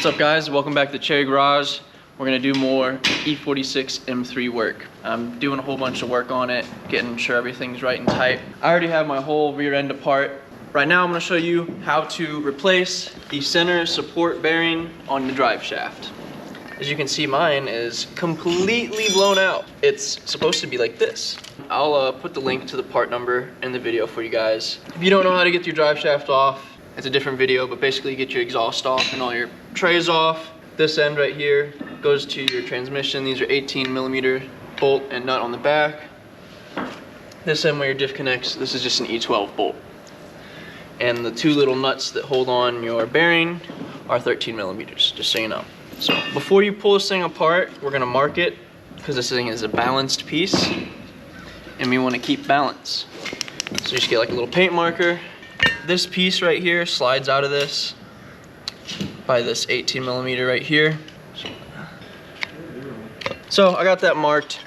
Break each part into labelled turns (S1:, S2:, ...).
S1: up guys, welcome back to Cherry Garage. We're gonna do more E46 M3 work. I'm doing a whole bunch of work on it, getting sure everything's right and tight. I already have my whole rear end apart. Right now I'm gonna show you how to replace the center support bearing on the drive shaft. As you can see, mine is completely blown out. It's supposed to be like this. I'll put the link to the part number in the video for you guys. If you don't know how to get your drive shaft off, it's a different video, but basically you get your exhaust off and all your trays off. This end right here goes to your transmission. These are 18mm bolt and nut on the back. This end where your diff connects, this is just an E12 bolt. And the two little nuts that hold on your bearing are 13mm, just so you know. So before you pull this thing apart, we're gonna mark it because this thing is a balanced piece and we wanna keep balance. So you just get like a little paint marker. This piece right here slides out of this by this 18mm right here. So I got that marked.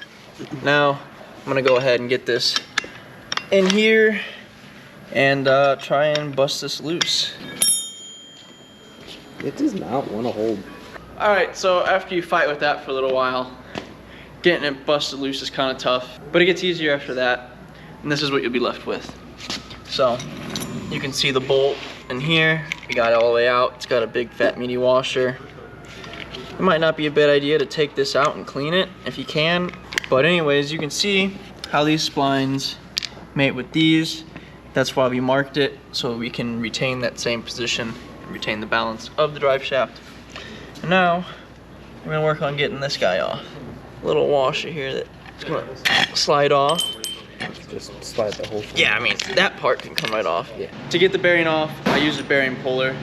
S1: Now I'm gonna go ahead and get this in here and try and bust this loose.
S2: It does not want to hold.
S1: All right, so after you fight with that for a little while, getting it busted loose is kind of tough, but it gets easier after that, and this is what you'll be left with. So you can see the bolt in here. We got it all the way out. It's got a big fat meaty washer. It might not be a bad idea to take this out and clean it if you can, but anyways, you can see how these splines mate with these. That's why we marked it, so we can retain that same position and retain the balance of the drive shaft. And now we're gonna work on getting this guy off. A little washer here that's gonna slide off.
S2: Just slide the whole thing.
S1: Yeah, I mean, that part can come right off.
S2: Yeah.
S1: To get the bearing off, I use a bearing puller.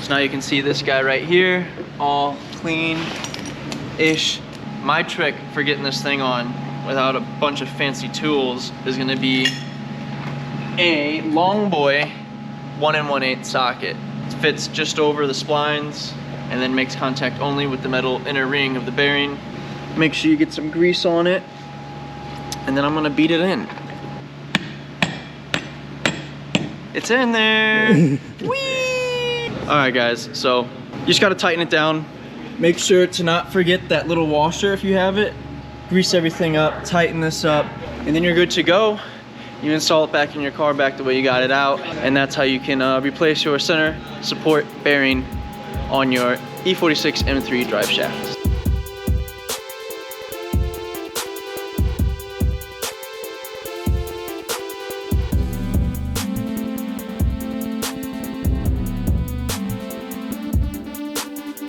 S1: So now you can see this guy right here, all clean-ish. My trick for getting this thing on without a bunch of fancy tools is gonna be a long boy 1 1/8 socket. It fits just over the splines and then makes contact only with the metal inner ring of the bearing. Make sure you get some grease on it, and then I'm gonna beat it in. It's in there. Whee! All right guys, so you just gotta tighten it down. Make sure to not forget that little washer if you have it. Grease everything up, tighten this up, and then you're good to go. You install it back in your car back the way you got it out, and that's how you can replace your center support bearing on your E46 M3 drive shaft.